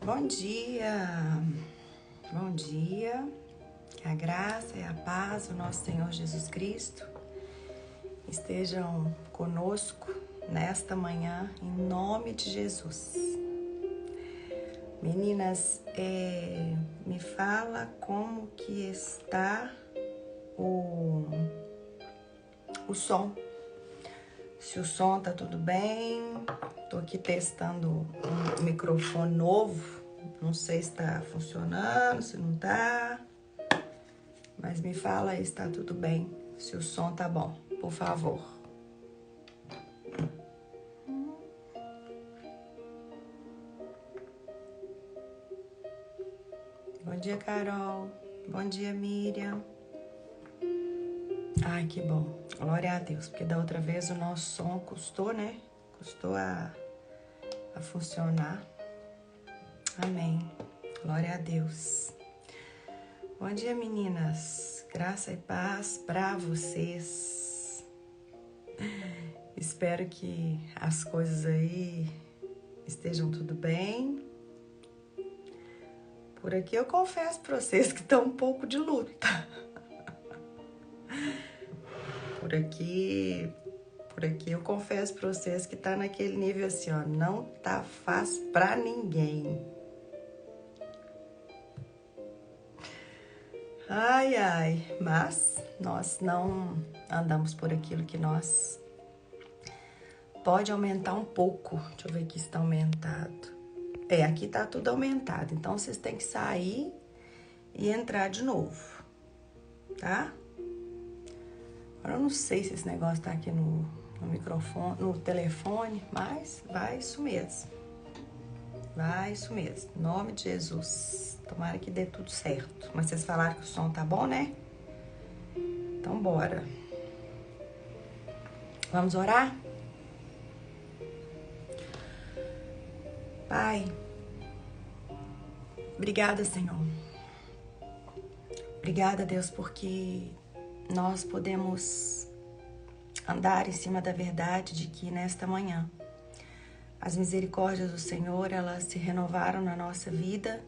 Bom dia, bom dia, que a graça e a paz do nosso Senhor Jesus Cristo estejam conosco nesta manhã, em nome de Jesus. Meninas, me fala como que está o som. Se o som tá tudo bem, tô aqui testando um microfone novo, não sei se tá funcionando, se não tá, mas me fala aí se tá tudo bem, se o som tá bom, por favor. Bom dia, Carol. Bom dia, Miriam. Ai, que bom. Glória a Deus, porque da outra vez o nosso som custou, né? Custou a funcionar. Amém. Glória a Deus. Bom dia, meninas. Graça e paz para vocês. Espero que as coisas aí estejam tudo bem. Por aqui eu confesso para vocês que tá um pouco de luta. Por aqui eu confesso para vocês que tá naquele nível assim, ó, não tá fácil para ninguém. Ai, mas nós não andamos por aquilo que nós pode aumentar um pouco. Deixa eu ver aqui se tá aumentado. Aqui tá tudo aumentado, então vocês têm que sair e entrar de novo, tá? Agora eu não sei se esse negócio tá aqui no microfone, no telefone, mas vai isso mesmo. Vai isso mesmo. Em nome de Jesus. Tomara que dê tudo certo. Mas vocês falaram que o som tá bom, né? Então bora. Vamos orar? Pai, obrigada, Senhor. Obrigada, Deus, porque nós podemos andar em cima da verdade de que nesta manhã as misericórdias do Senhor, elas se renovaram na nossa vida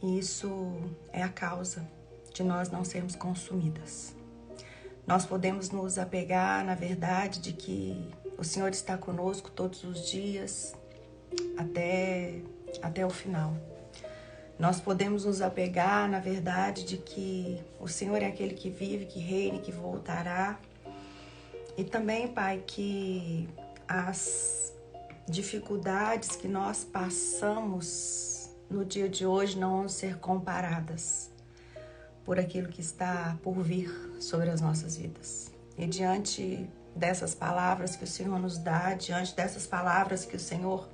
e isso é a causa de nós não sermos consumidas. Nós podemos nos apegar na verdade de que o Senhor está conosco todos os dias até o final. Nós podemos nos apegar na verdade de que o Senhor é aquele que vive, que reina e que voltará. E também, Pai, que as dificuldades que nós passamos no dia de hoje não vão ser comparadas por aquilo que está por vir sobre as nossas vidas. E diante dessas palavras que o Senhor nos dá, diante dessas palavras que o Senhor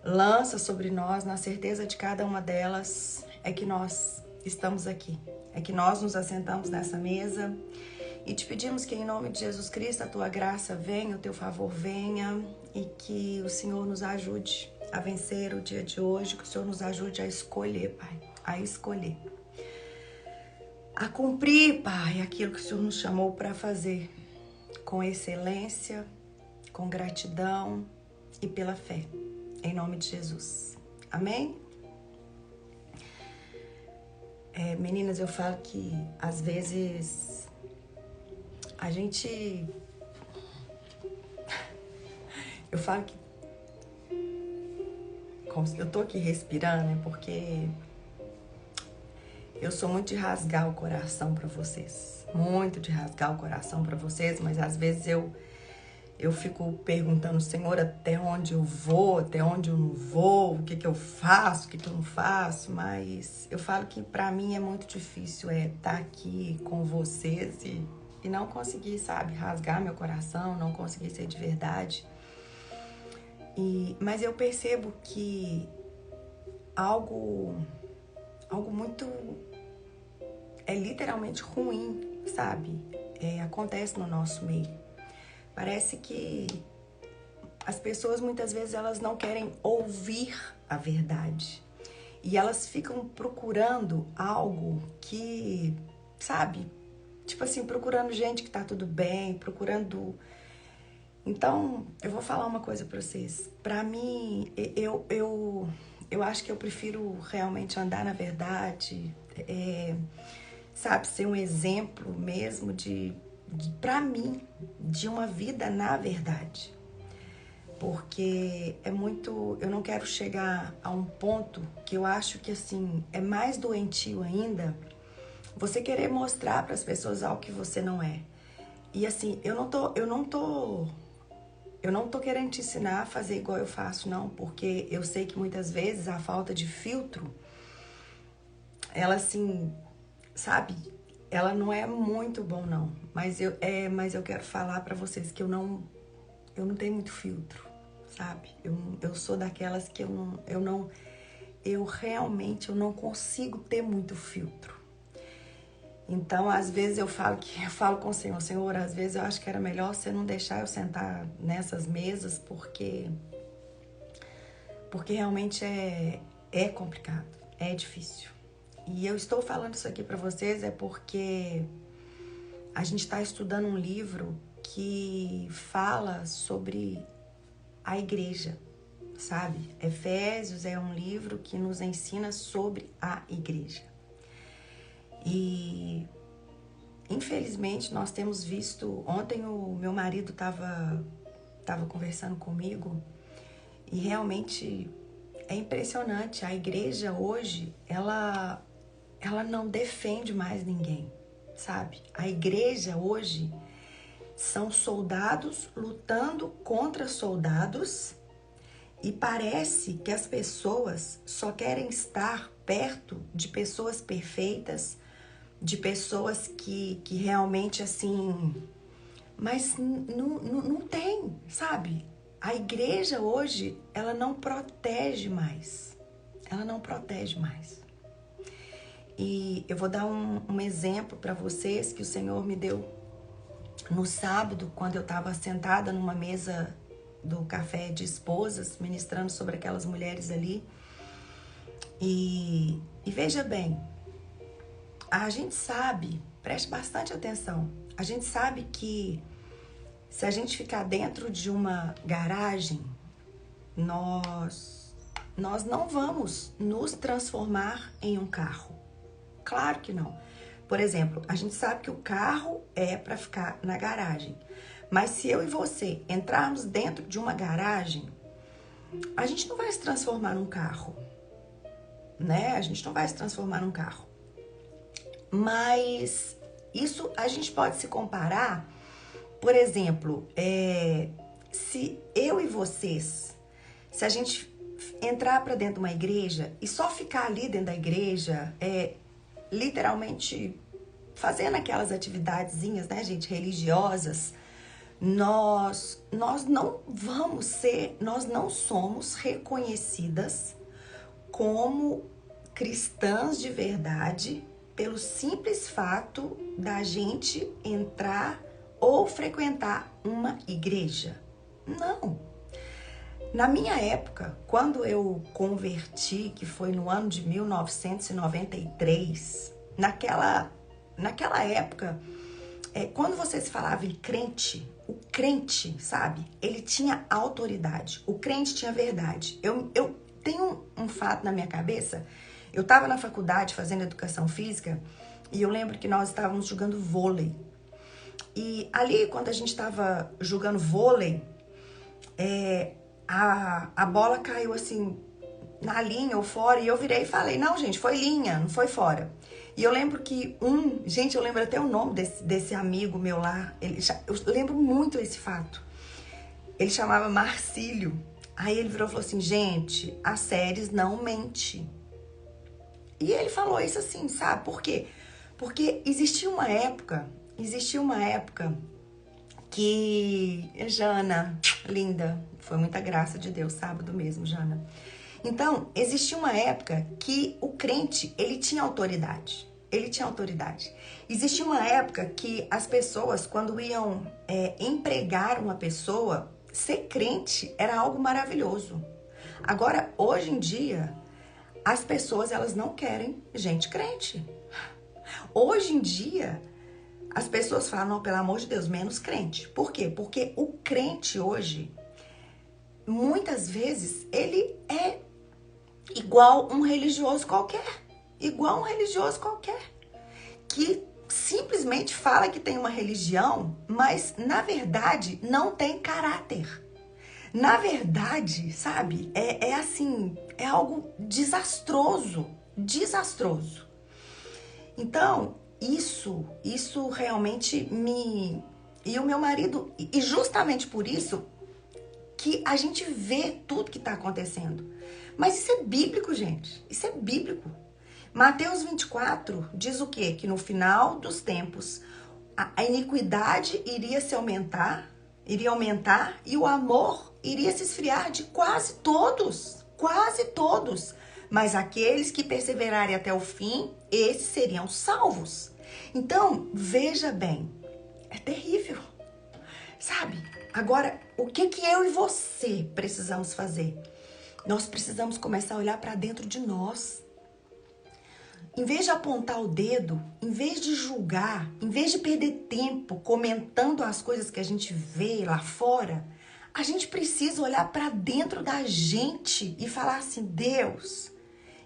lança sobre nós, na certeza de cada uma delas, é que nós estamos aqui, é que nós nos assentamos nessa mesa e te pedimos que em nome de Jesus Cristo a tua graça venha, o teu favor venha e que o Senhor nos ajude a vencer o dia de hoje, que o Senhor nos ajude a escolher, Pai, a escolher, a cumprir, Pai, aquilo que o Senhor nos chamou para fazer com excelência, com gratidão e pela fé. Em nome de Jesus. Amém? Meninas, eu falo que às vezes a gente... Eu falo que... Eu tô aqui respirando, né? Porque eu sou muito de rasgar o coração para vocês. Muito de rasgar o coração para vocês, mas às vezes eu fico perguntando, Senhor, até onde eu vou, até onde eu não vou, o que eu faço, o que eu não faço, mas eu falo que pra mim é muito difícil estar aqui com vocês e não conseguir, sabe, rasgar meu coração, não conseguir ser de verdade. Mas eu percebo que algo muito, literalmente ruim, sabe, acontece no nosso meio. Parece que as pessoas muitas vezes elas não querem ouvir a verdade. E elas ficam procurando algo que, sabe? Tipo assim, procurando gente que tá tudo bem, procurando... Então, eu vou falar uma coisa pra vocês. Pra mim, eu acho que eu prefiro realmente andar na verdade, sabe, ser um exemplo mesmo para mim, de uma vida na verdade. Porque é muito, eu não quero chegar a um ponto que eu acho que assim, é mais doentio ainda você querer mostrar para as pessoas algo que você não é. E assim, eu não tô querendo te ensinar a fazer igual eu faço, não, porque eu sei que muitas vezes a falta de filtro, ela assim, sabe, ela não é muito bom, não. Mas eu quero falar pra vocês que eu não tenho muito filtro, sabe? Eu sou daquelas que eu realmente não consigo ter muito filtro. Então, às vezes eu falo com o Senhor, às vezes eu acho que era melhor você não deixar eu sentar nessas mesas, porque realmente é complicado, é difícil. E eu estou falando isso aqui para vocês porque a gente está estudando um livro que fala sobre a igreja, sabe? Efésios é um livro que nos ensina sobre a igreja. E infelizmente nós temos visto, ontem o meu marido estava conversando comigo e realmente é impressionante, a igreja hoje, ela não defende mais ninguém, sabe? A igreja hoje são soldados lutando contra soldados e parece que as pessoas só querem estar perto de pessoas perfeitas, de pessoas que realmente assim... Mas não tem, sabe? A igreja hoje, ela não protege mais. Ela não protege mais. E eu vou dar um exemplo para vocês que o Senhor me deu no sábado, quando eu estava sentada numa mesa do café de esposas, ministrando sobre aquelas mulheres ali. E veja bem, a gente sabe, preste bastante atenção, a gente sabe que se a gente ficar dentro de uma garagem, nós não vamos nos transformar em um carro. Claro que não. Por exemplo, a gente sabe que o carro é para ficar na garagem. Mas se eu e você entrarmos dentro de uma garagem, a gente não vai se transformar num carro, né? A gente não vai se transformar num carro. Mas isso a gente pode se comparar, por exemplo, se eu e vocês, se a gente entrar para dentro de uma igreja e só ficar ali dentro da igreja, literalmente fazendo aquelas atividadezinhas, né, gente, religiosas, nós não vamos ser, nós não somos reconhecidas como cristãs de verdade pelo simples fato da gente entrar ou frequentar uma igreja. Não. Na minha época, quando eu converti, que foi no ano de 1993, naquela época, quando você se falava em crente, o crente, sabe, ele tinha autoridade, o crente tinha verdade. Eu tenho um fato na minha cabeça, eu estava na faculdade fazendo educação física e eu lembro que nós estávamos jogando vôlei. E ali, quando a gente estava jogando vôlei, a bola caiu assim na linha ou fora e eu virei e falei, não, gente, foi linha, não foi fora. E eu lembro que gente, eu lembro até o nome desse amigo meu lá, eu lembro muito esse fato. Ele chamava Marcílio. Aí ele virou e falou assim, gente, as séries não mentem. E ele falou isso assim, sabe? Por quê? Porque existia uma época que... Jana, linda, foi muita graça de Deus, sábado mesmo, Jana. Então, existia uma época que o crente, ele tinha autoridade. Existia uma época que as pessoas, quando iam empregar uma pessoa, ser crente era algo maravilhoso. Agora, hoje em dia, as pessoas, elas não querem gente crente. Hoje em dia, as pessoas falam, não, pelo amor de Deus, menos crente. Por quê? Porque o crente hoje, muitas vezes, ele é igual um religioso qualquer. Igual um religioso qualquer. Que simplesmente fala que tem uma religião, mas na verdade não tem caráter. Na verdade, sabe, é assim, é algo desastroso, desastroso. Então, isso realmente me... E o meu marido, e justamente por isso que a gente vê tudo que está acontecendo. Mas isso é bíblico, gente, isso é bíblico. Mateus 24 diz o quê? Que no final dos tempos, a iniquidade iria aumentar e o amor iria se esfriar de quase todos. Mas aqueles que perseverarem até o fim, esses seriam salvos. Então, veja bem, é terrível, sabe? Agora, o que eu e você precisamos fazer? Nós precisamos começar a olhar para dentro de nós. Em vez de apontar o dedo, em vez de julgar, em vez de perder tempo comentando as coisas que a gente vê lá fora, a gente precisa olhar para dentro da gente e falar assim: Deus,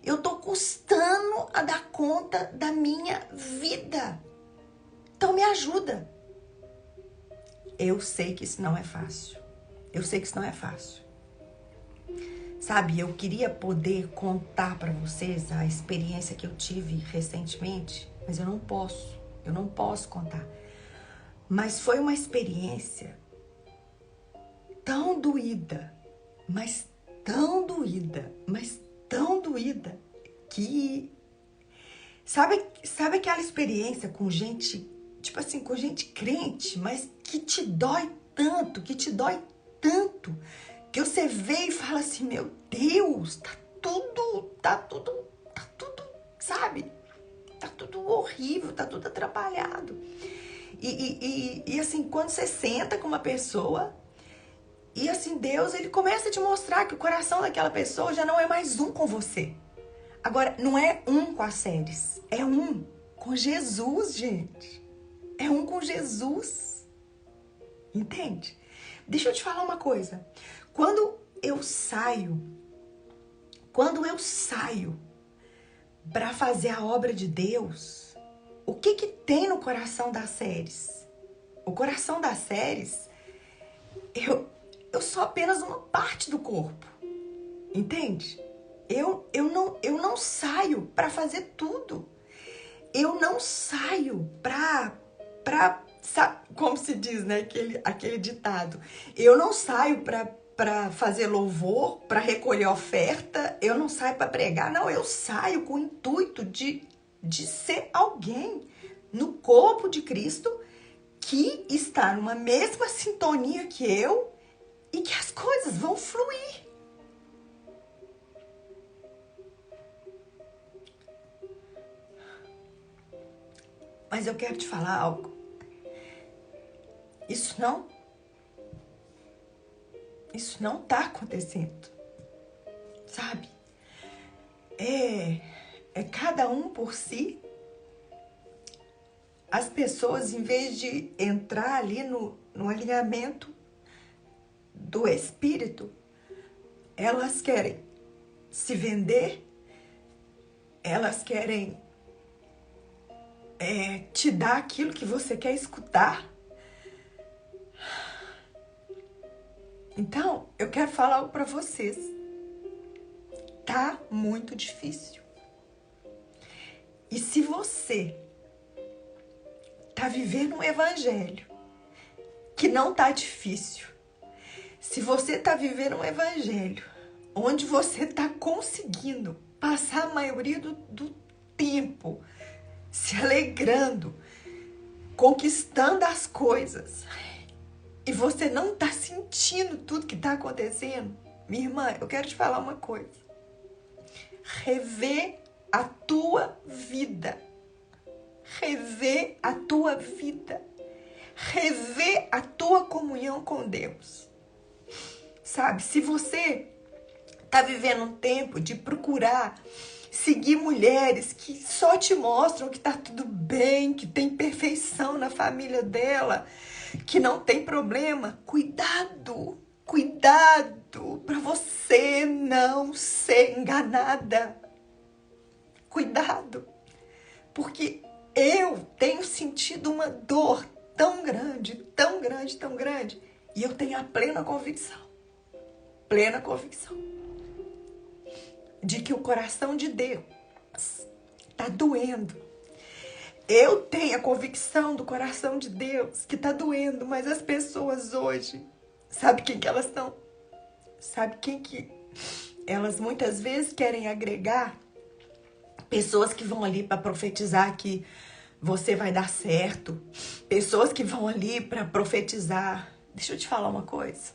eu tô custando a dar conta da minha vida. Então me ajuda. Eu sei que isso não é fácil. Sabe, eu queria poder contar para vocês a experiência que eu tive recentemente, mas eu não posso contar. Mas foi uma experiência tão doída, mas tão doída, que... Sabe aquela experiência com gente, tipo assim, com gente crente, mas que te dói tanto, que você vê e fala assim: meu Deus, tá tudo, sabe? Tá tudo horrível, tá tudo atrapalhado. E assim, quando você senta com uma pessoa e assim, Deus, ele começa a te mostrar que o coração daquela pessoa já não é mais um com você. Agora, não é um com as séries, é um com Jesus, gente. É um com Jesus. Entende? Deixa eu te falar uma coisa. Quando eu saio para fazer a obra de Deus, o que tem no coração das séries? O coração das séries, eu sou apenas uma parte do corpo, entende? Eu não saio para fazer tudo. Eu não saio para como se diz, né? Aquele ditado. Eu não saio para fazer louvor, para recolher oferta, eu não saio para pregar, não, eu saio com o intuito de ser alguém no corpo de Cristo que está numa mesma sintonia que eu e que as coisas vão fluir. Mas eu quero te falar algo. Isso não tá acontecendo, sabe? É cada um por si. As pessoas, em vez de entrar ali no alinhamento do espírito, elas querem se vender, elas querem te dar aquilo que você quer escutar. Então, eu quero falar algo para vocês. Tá muito difícil. E se você tá vivendo um evangelho que não tá difícil, se você tá vivendo um evangelho onde você tá conseguindo passar a maioria do tempo se alegrando, conquistando as coisas, e você não tá sentindo tudo que tá acontecendo, minha irmã, eu quero te falar uma coisa. Rever a tua vida. Rever a tua vida. Rever a tua comunhão com Deus. Sabe, se você tá vivendo um tempo de procurar seguir mulheres que só te mostram que tá tudo bem, que tem perfeição na família dela, que não tem problema, cuidado, Cuidado para você não ser enganada. Cuidado, porque eu tenho sentido uma dor tão grande, tão grande, tão grande, e eu tenho a plena convicção de que o coração de Deus está doendo. Eu tenho a convicção do coração de Deus que está doendo, mas as pessoas hoje, sabe quem que elas são? Sabe quem que elas muitas vezes querem agregar? Pessoas que vão ali para profetizar que você vai dar certo. Pessoas que vão ali para profetizar. Deixa eu te falar uma coisa.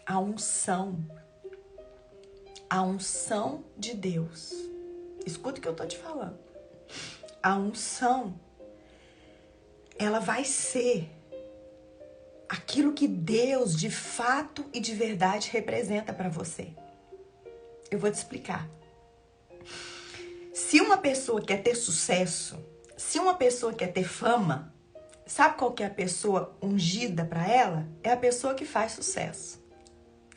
A unção de Deus. Escuta o que eu tô te falando. A unção, ela vai ser aquilo que Deus de fato e de verdade representa para você. Eu vou te explicar. Se uma pessoa quer ter sucesso, se uma pessoa quer ter fama, sabe qual que é a pessoa ungida para ela? É a pessoa que faz sucesso.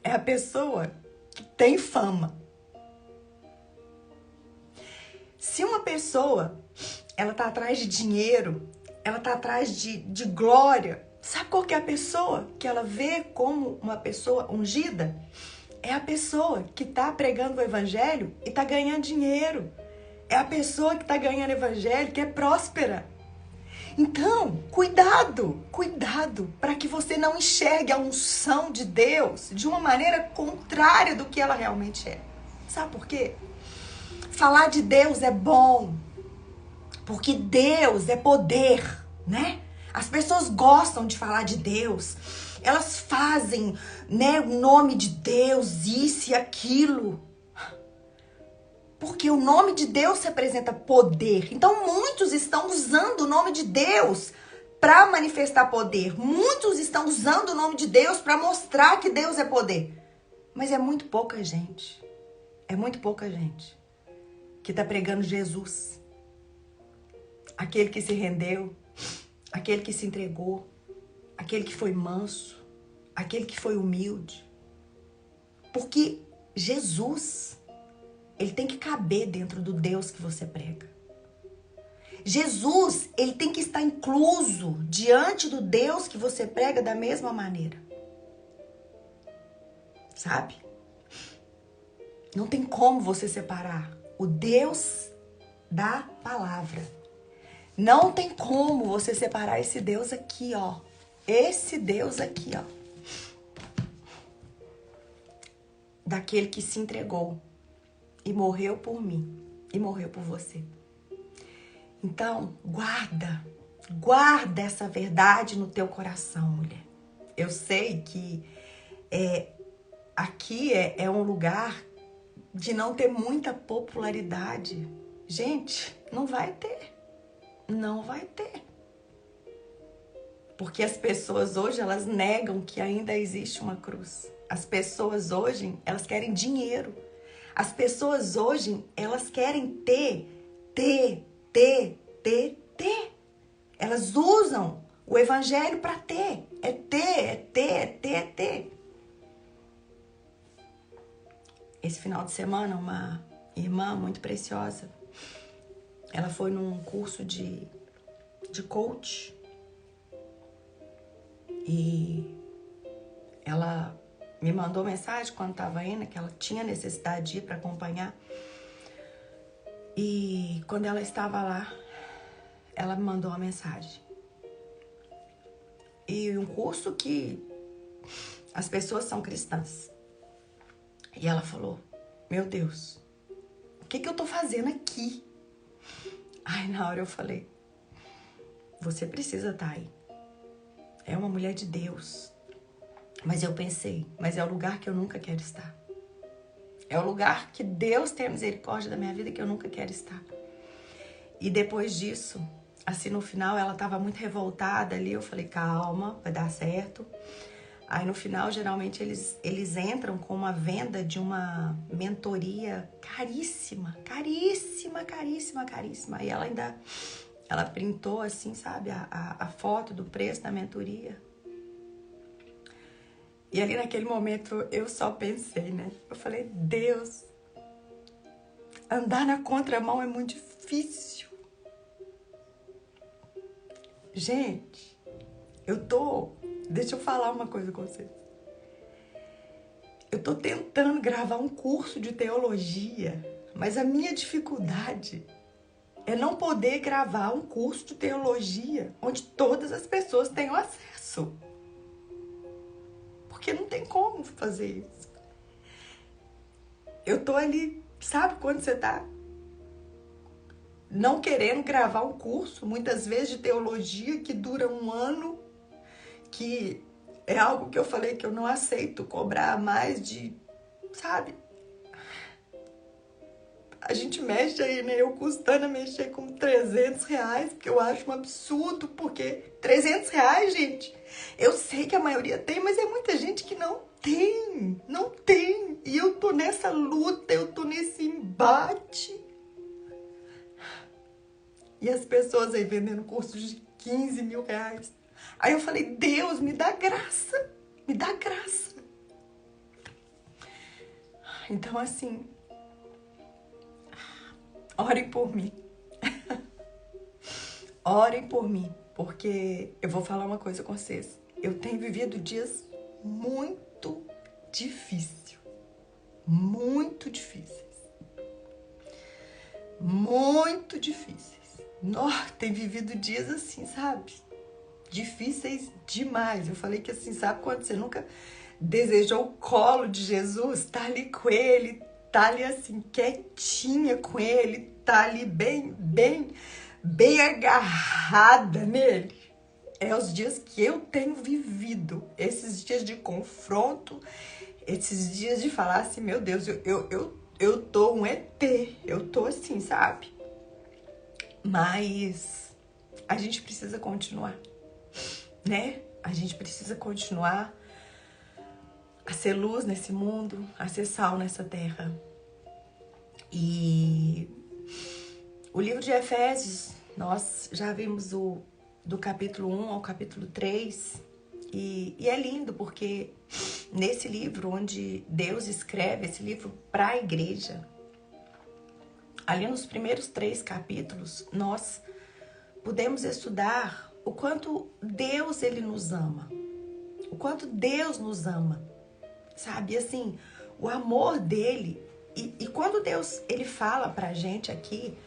É a pessoa que tem fama. Se uma pessoa, ela tá atrás de dinheiro, ela tá atrás de glória, sabe qual que é a pessoa que ela vê como uma pessoa ungida? É a pessoa que tá pregando o evangelho e tá ganhando dinheiro. É a pessoa que tá ganhando evangelho, que é próspera. Então, cuidado para que você não enxergue a unção de Deus de uma maneira contrária do que ela realmente é. Sabe por quê? Falar de Deus é bom, porque Deus é poder, né? As pessoas gostam de falar de Deus, elas fazem, né, o nome de Deus, isso e aquilo. Porque o nome de Deus representa poder. Então, muitos estão usando o nome de Deus para manifestar poder. Muitos estão usando o nome de Deus para mostrar que Deus é poder. Mas é muito pouca gente. É muito pouca gente que está pregando Jesus. Aquele que se rendeu, aquele que se entregou, aquele que foi manso, aquele que foi humilde. Porque Jesus, ele tem que caber dentro do Deus que você prega. Jesus, ele tem que estar incluso diante do Deus que você prega da mesma maneira. Sabe? Não tem como você separar o Deus da palavra. Não tem como você separar esse Deus aqui, ó. Esse Deus aqui, ó. Daquele que se entregou e morreu por mim e morreu por você. Então, guarda essa verdade no teu coração, mulher. Eu sei que aqui é um lugar de não ter muita popularidade. Gente, não vai ter. Não vai ter. Porque as pessoas hoje, elas negam que ainda existe uma cruz. As pessoas hoje, elas querem dinheiro. As pessoas hoje, elas querem ter. Elas usam o evangelho para ter. É ter. Esse final de semana, uma irmã muito preciosa, ela foi num curso de coach. E ela me mandou mensagem quando estava indo, que ela tinha necessidade de ir para acompanhar. E quando ela estava lá, ela me mandou uma mensagem. E um curso que as pessoas são cristãs. E ela falou, meu Deus, o que eu tô fazendo aqui? Aí na hora eu falei, você precisa estar aí. É uma mulher de Deus. Mas eu pensei, mas é o lugar que eu nunca quero estar. É o lugar que Deus tem a misericórdia da minha vida que eu nunca quero estar. E depois disso, assim no final, ela estava muito revoltada ali. Eu falei, calma, vai dar certo. Aí no final, geralmente, eles entram com uma venda de uma mentoria caríssima. E ela ela printou assim, sabe, a foto do preço da mentoria. E ali naquele momento eu só pensei, né? Eu falei, Deus, andar na contramão é muito difícil. Gente, deixa eu falar uma coisa com vocês. Eu tô tentando gravar um curso de teologia, mas a minha dificuldade é não poder gravar um curso de teologia onde todas as pessoas tenham acesso. Porque não tem como fazer isso. Eu tô ali, sabe quando você tá não querendo gravar um curso, muitas vezes de teologia que dura 1 ano, que é algo que eu falei que eu não aceito cobrar mais de, sabe? A gente mexe aí, né? Eu custando a mexer com R$300, que eu acho um absurdo, porque R$300, gente, eu sei que a maioria tem, mas é muita gente que não tem. E eu tô nessa luta, eu tô nesse embate. E as pessoas aí vendendo cursos de R$15 mil. Aí eu falei, Deus, me dá graça, me dá graça. Então, assim, orem por mim. Orem por mim, porque eu vou falar uma coisa com vocês. Eu tenho vivido dias muito difíceis. Muito difíceis. Muito difíceis. Nossa, tem vivido dias assim, sabe? Difíceis demais. Eu falei que assim, sabe quando você nunca desejou o colo de Jesus? Tá ali com ele, tá ali assim, quietinha com ele, tá ali bem agarrada nele. É os dias que eu tenho vivido, esses dias de confronto, esses dias de falar assim, meu Deus, eu tô um ET, eu tô assim, sabe? Mas a gente precisa continuar, né? A gente precisa continuar a ser luz nesse mundo, a ser sal nessa terra. E o livro de Efésios, nós já vimos do capítulo 1 ao capítulo 3, e é lindo porque nesse livro onde Deus escreve esse livro para a igreja, ali nos primeiros 3 capítulos, nós podemos estudar o quanto Deus ele nos ama, o quanto Deus nos ama, sabe? Assim, o amor dele, e quando Deus ele fala pra gente aqui,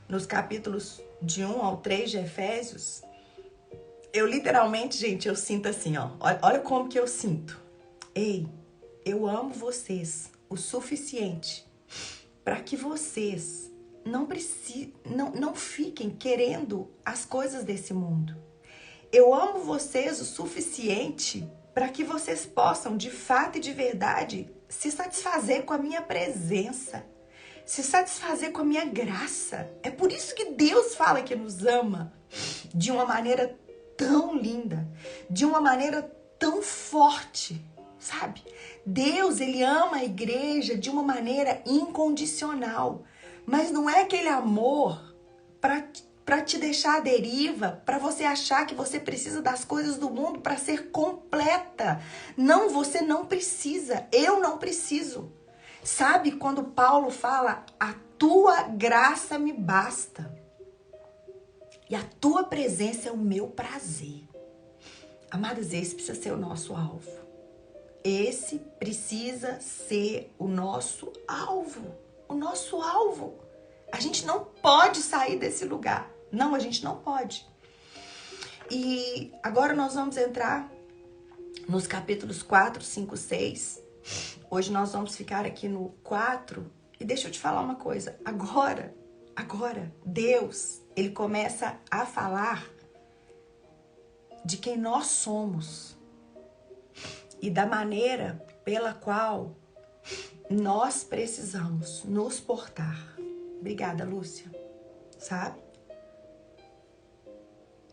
nos capítulos de 1 ao 3 de Efésios, eu literalmente, gente, eu sinto assim, ó, olha como que eu sinto. Ei, eu amo vocês o suficiente para que vocês não fiquem querendo as coisas desse mundo. Eu amo vocês o suficiente para que vocês possam, de fato e de verdade, se satisfazer com a minha presença, se satisfazer com a minha graça. É por isso que Deus fala que nos ama de uma maneira tão linda, de uma maneira tão forte, sabe? Deus, ele ama a igreja de uma maneira incondicional, mas não é aquele amor para te deixar à deriva, para você achar que você precisa das coisas do mundo para ser completa. Não, você não precisa, eu não preciso. Sabe quando Paulo fala, a tua graça me basta e a tua presença é o meu prazer. Amadas, esse precisa ser o nosso alvo. Esse precisa ser o nosso alvo. O nosso alvo. A gente não pode sair desse lugar. Não, a gente não pode. E agora nós vamos entrar nos capítulos 4, 5, 6. Hoje nós vamos ficar aqui no 4. E deixa eu te falar uma coisa. Agora, Deus, ele começa a falar de quem nós somos e da maneira pela qual nós precisamos nos portar. Obrigada, Lúcia. Sabe?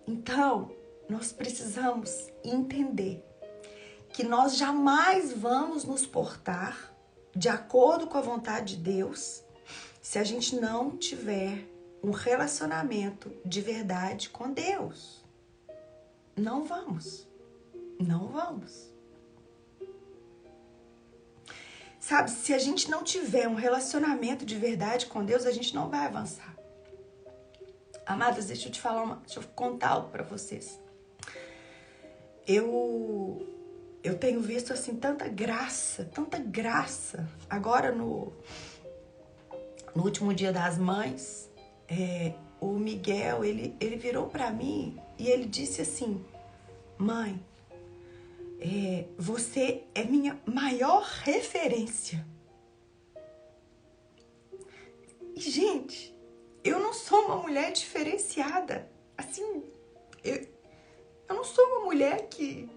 Então, nós precisamos entender que nós jamais vamos nos portar de acordo com a vontade de Deus se a gente não tiver um relacionamento de verdade com Deus. Não vamos. Não vamos. Sabe, se a gente não tiver um relacionamento de verdade com Deus, a gente não vai avançar. Amadas, deixa eu contar algo para vocês. Eu tenho visto assim tanta graça. Agora no último Dia das Mães, o Miguel, ele virou para mim e ele disse assim: mãe, você é minha maior referência. E, gente, eu não sou uma mulher diferenciada. Assim, eu não sou uma mulher que,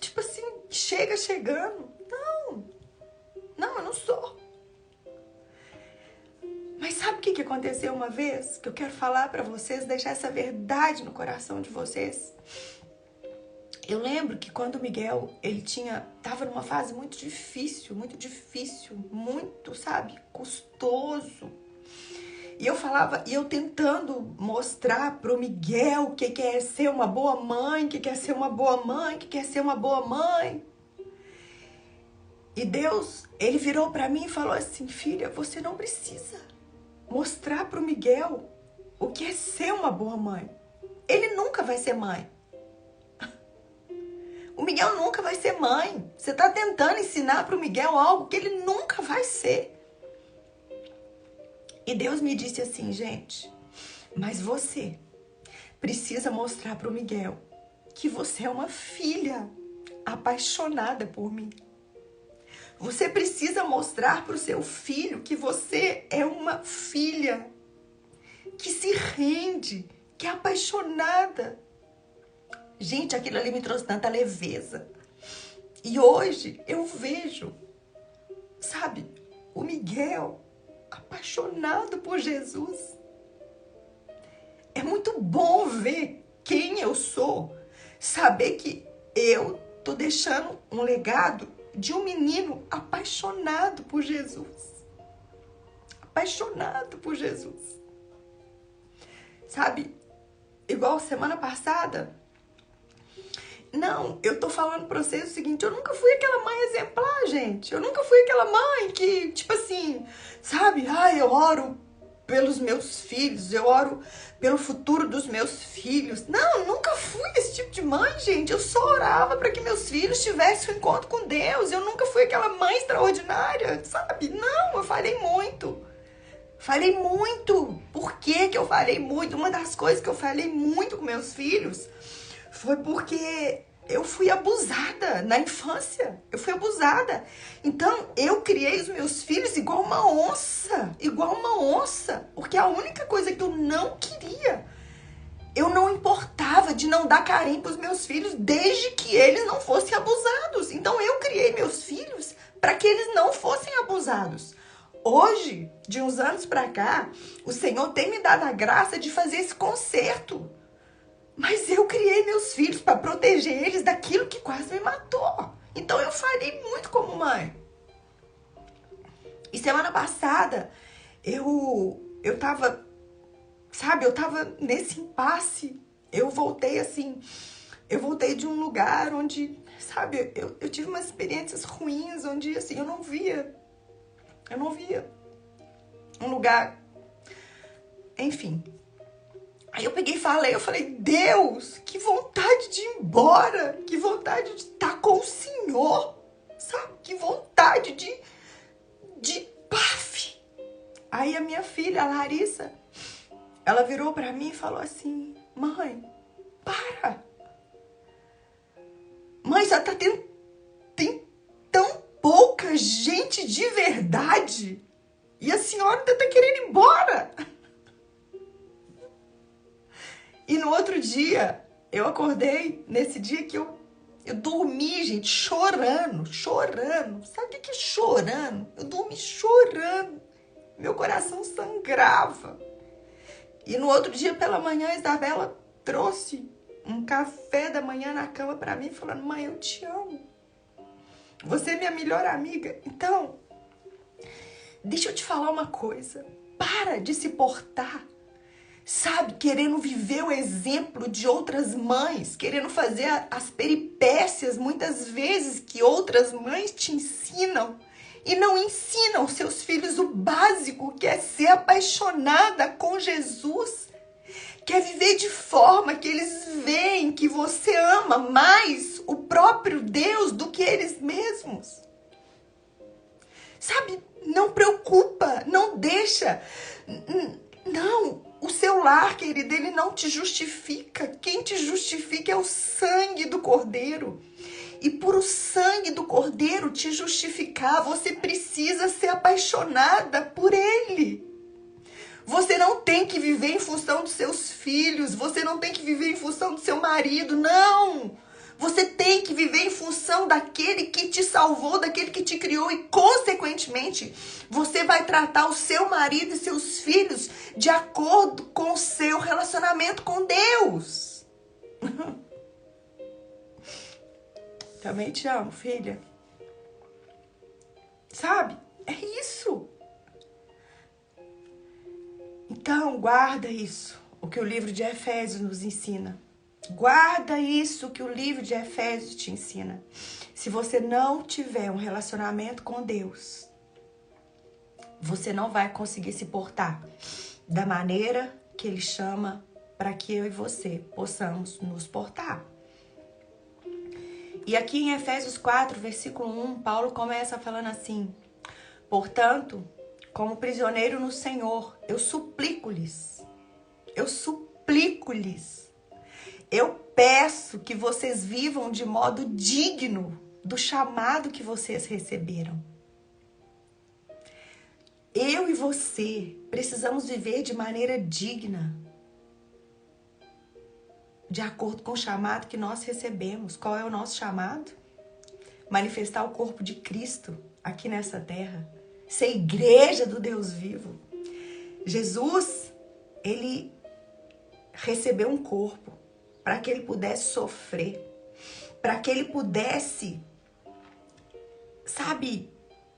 tipo assim, chegando. Não, eu não sou. Mas sabe o que aconteceu uma vez? Que eu quero falar pra vocês, deixar essa verdade no coração de vocês. Eu lembro que quando o Miguel, tava numa fase muito difícil, muito, sabe, custoso. E eu tentando mostrar pro Miguel o que é ser uma boa mãe, o que é ser uma boa mãe, o que é ser uma boa mãe. E Deus, ele virou pra mim e falou assim: filha, você não precisa mostrar pro Miguel o que é ser uma boa mãe. Ele nunca vai ser mãe. O Miguel nunca vai ser mãe. Você tá tentando ensinar pro Miguel algo que ele nunca vai ser. E Deus me disse assim: gente, mas você precisa mostrar pro Miguel que você é uma filha apaixonada por mim. Você precisa mostrar pro seu filho que você é uma filha que se rende, que é apaixonada. Gente, aquilo ali me trouxe tanta leveza. E hoje eu vejo, sabe, o Miguel apaixonado por Jesus. É muito bom ver quem eu sou, saber que eu tô deixando um legado de um menino apaixonado por Jesus. Apaixonado por Jesus. Sabe, igual semana passada. Não, eu tô falando pra vocês o seguinte: eu nunca fui aquela mãe exemplar, gente. Eu nunca fui aquela mãe que, tipo assim, sabe? Eu oro pelos meus filhos, eu oro pelo futuro dos meus filhos. Não, nunca fui esse tipo de mãe, gente. Eu só orava para que meus filhos tivessem um encontro com Deus. Eu nunca fui aquela mãe extraordinária, sabe? Não, eu falei muito. Falei muito. Por que eu falei muito? Uma das coisas que eu falei muito com meus filhos foi porque eu fui abusada na infância. Eu fui abusada. Então, eu criei os meus filhos igual uma onça. Igual uma onça. Porque a única coisa que eu não queria, eu não importava de não dar carinho para os meus filhos, desde que eles não fossem abusados. Então, eu criei meus filhos para que eles não fossem abusados. Hoje, de uns anos para cá, o Senhor tem me dado a graça de fazer esse conserto. Mas eu criei meus filhos para proteger eles daquilo que quase me matou. Então eu falei muito como mãe. E semana passada, eu tava, sabe, eu tava nesse impasse. Eu voltei de um lugar onde, sabe, eu tive umas experiências ruins, onde assim, eu não via um lugar, enfim. Aí eu peguei e falei, Deus, que vontade de ir embora, que vontade de estar com o Senhor, sabe? Que vontade de paf. Aí a minha filha, a Larissa, ela virou pra mim e falou assim: mãe, para. Mãe, já tá tem tão pouca gente de verdade e a senhora ainda tá querendo ir embora. E no outro dia, eu acordei, nesse dia que eu dormi, gente, chorando. Sabe o que é chorando? Eu dormi chorando. Meu coração sangrava. E no outro dia, pela manhã, a Isabela trouxe um café da manhã na cama pra mim, falando: mãe, eu te amo. Você é minha melhor amiga. Então, deixa eu te falar uma coisa. Para de se portar sabe, querendo viver o exemplo de outras mães, querendo fazer as peripécias, muitas vezes, que outras mães te ensinam e não ensinam seus filhos o básico, que é ser apaixonada com Jesus, que é viver de forma que eles veem que você ama mais o próprio Deus do que eles mesmos. Sabe, não preocupa, não deixa, não, o seu lar, querido, ele não te justifica. Quem te justifica é o sangue do Cordeiro. E por o sangue do Cordeiro te justificar, você precisa ser apaixonada por ele. Você não tem que viver em função dos seus filhos, você não tem que viver em função do seu marido, não! Você tem que viver em função daquele que te salvou, daquele que te criou e, consequentemente, você vai tratar o seu marido e seus filhos de acordo com o seu relacionamento com Deus. Também te amo, filha. Sabe? É isso. Então, guarda isso, o que o livro de Efésios nos ensina. Guarda isso que o livro de Efésios te ensina. Se você não tiver um relacionamento com Deus, você não vai conseguir se portar da maneira que Ele chama para que eu e você possamos nos portar. E aqui em Efésios 4, versículo 1, Paulo começa falando assim: portanto, como prisioneiro no Senhor, eu suplico-lhes, eu peço que vocês vivam de modo digno do chamado que vocês receberam. Eu e você precisamos viver de maneira digna, de acordo com o chamado que nós recebemos. Qual é o nosso chamado? Manifestar o corpo de Cristo aqui nessa terra. Ser igreja do Deus vivo. Jesus, ele recebeu um corpo para que ele pudesse sofrer, para que ele pudesse, sabe,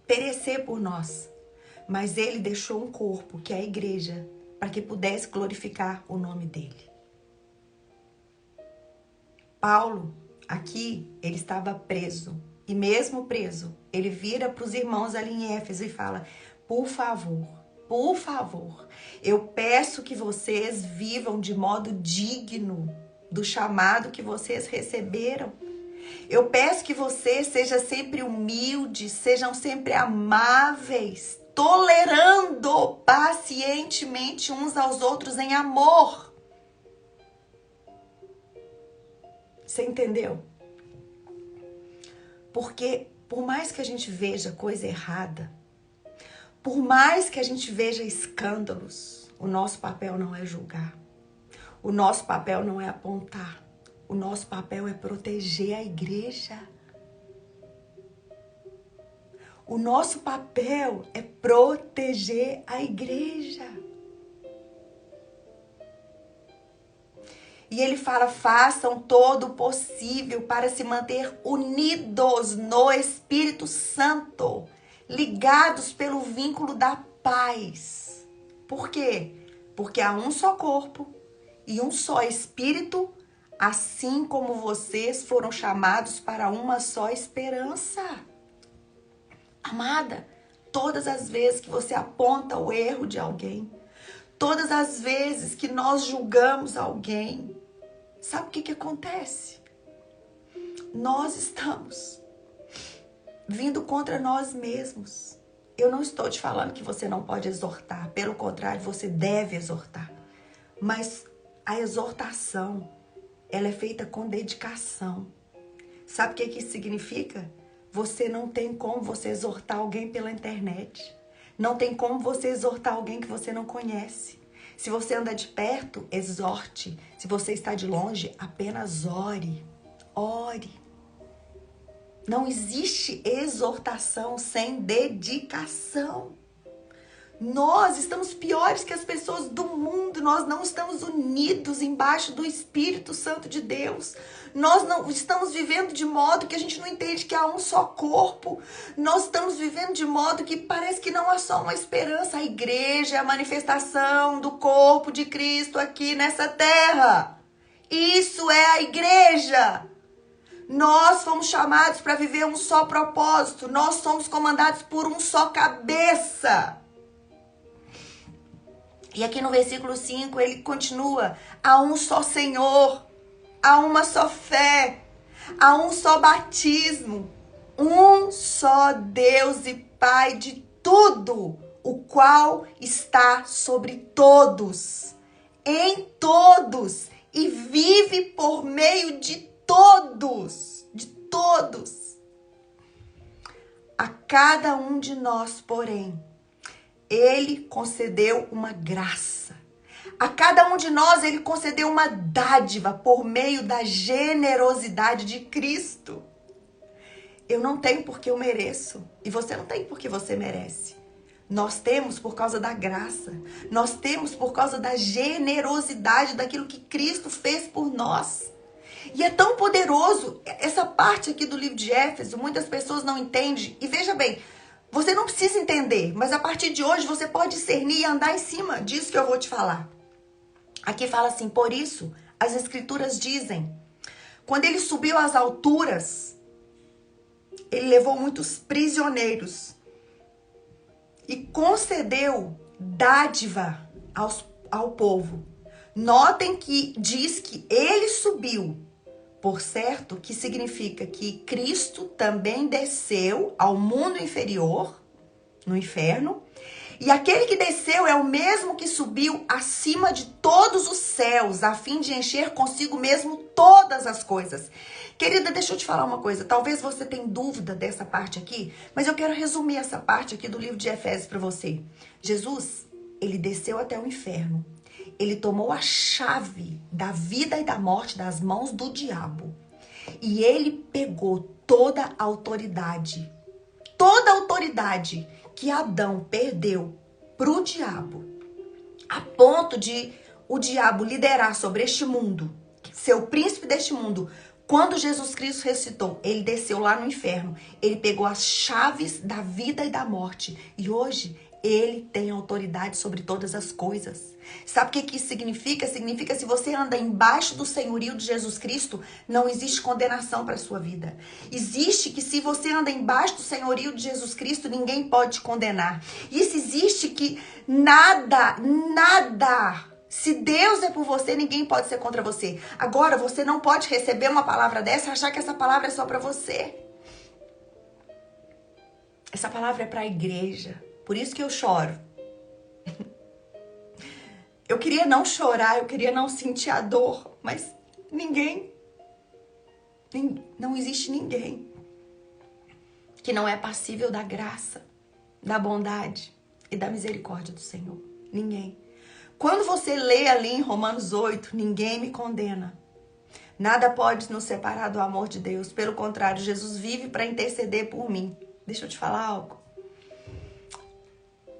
perecer por nós. Mas ele deixou um corpo, que é a igreja, para que pudesse glorificar o nome dele. Paulo, aqui, ele estava preso. E mesmo preso, ele vira para os irmãos ali em Éfeso e fala: por favor, eu peço que vocês vivam de modo digno do chamado que vocês receberam. Eu peço que vocês sejam sempre humildes, sejam sempre amáveis, tolerando pacientemente uns aos outros em amor. Você entendeu? Porque por mais que a gente veja coisa errada, por mais que a gente veja escândalos, o nosso papel não é julgar. O nosso papel não é apontar. O nosso papel é proteger a igreja. O nosso papel é proteger a igreja. E ele fala: façam todo o possível para se manter unidos no Espírito Santo, ligados pelo vínculo da paz. Por quê? Porque há um só corpo e um só Espírito, assim como vocês foram chamados para uma só esperança. Amada, todas as vezes que você aponta o erro de alguém, todas as vezes que nós julgamos alguém, sabe o que acontece? Nós estamos vindo contra nós mesmos. Eu não estou te falando que você não pode exortar. Pelo contrário, você deve exortar. Mas a exortação, ela é feita com dedicação. Sabe o que isso significa? Você não tem como você exortar alguém pela internet. Não tem como você exortar alguém que você não conhece. Se você anda de perto, exorte. Se você está de longe, apenas ore. Ore. Não existe exortação sem dedicação. Nós estamos piores que as pessoas do mundo. Nós não estamos unidos embaixo do Espírito Santo de Deus. Nós não estamos vivendo de modo que a gente não entende que há um só corpo. Nós estamos vivendo de modo que parece que não há só uma esperança. A igreja é a manifestação do corpo de Cristo aqui nessa terra. Isso é a igreja. Nós fomos chamados para viver um só propósito. Nós somos comandados por um só cabeça. E aqui no versículo 5 ele continua: há um só Senhor, há uma só fé, há um só batismo, um só Deus e Pai de tudo, o qual está sobre todos, em todos, e vive por meio de todos, de todos. A cada um de nós, porém, ele concedeu uma graça. A cada um de nós, ele concedeu uma dádiva por meio da generosidade de Cristo. Eu não tenho porque eu mereço. E você não tem porque você merece. Nós temos por causa da graça. Nós temos por causa da generosidade daquilo que Cristo fez por nós. E é tão poderoso. Essa parte aqui do livro de Éfeso, muitas pessoas não entendem. E veja bem, você não precisa entender, mas a partir de hoje você pode discernir e andar em cima disso que eu vou te falar. Aqui fala assim: por isso, as escrituras dizem, quando ele subiu às alturas, ele levou muitos prisioneiros e concedeu dádiva ao povo. Notem que diz que ele subiu. Por certo, que significa que Cristo também desceu ao mundo inferior, no inferno, e aquele que desceu é o mesmo que subiu acima de todos os céus, a fim de encher consigo mesmo todas as coisas. Querida, deixa eu te falar uma coisa, talvez você tenha dúvida dessa parte aqui, mas eu quero resumir essa parte aqui do livro de Efésios para você. Jesus, ele desceu até o inferno. Ele tomou a chave da vida e da morte das mãos do diabo. E ele pegou toda a autoridade que Adão perdeu para o diabo, a ponto de o diabo liderar sobre este mundo, ser o príncipe deste mundo. Quando Jesus Cristo ressuscitou, ele desceu lá no inferno. Ele pegou as chaves da vida e da morte. E hoje ele tem autoridade sobre todas as coisas. Sabe o que isso significa? Significa se você anda embaixo do senhorio de Jesus Cristo, não existe condenação para a sua vida. Existe que se você anda embaixo do senhorio de Jesus Cristo, ninguém pode te condenar. Isso existe que nada, se Deus é por você, ninguém pode ser contra você. Agora, você não pode receber uma palavra dessa e achar que essa palavra é só para você. Essa palavra é para a igreja. Por isso que eu choro. Eu queria não chorar, eu queria não sentir a dor, mas não existe ninguém que não é passível da graça, da bondade e da misericórdia do Senhor. Ninguém. Quando você lê ali em Romanos 8, ninguém me condena. Nada pode nos separar do amor de Deus. Pelo contrário, Jesus vive para interceder por mim. Deixa eu te falar algo.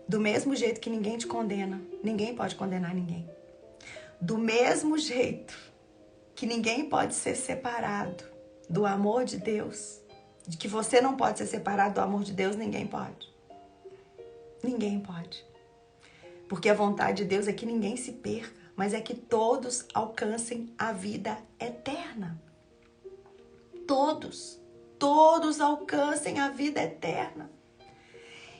Do mesmo jeito que ninguém te condena, ninguém pode condenar ninguém. Do mesmo jeito que ninguém pode ser separado do amor de Deus, de que você não pode ser separado do amor de Deus, ninguém pode. Ninguém pode. Porque a vontade de Deus é que ninguém se perca, mas é que todos alcancem a vida eterna. Todos alcancem a vida eterna.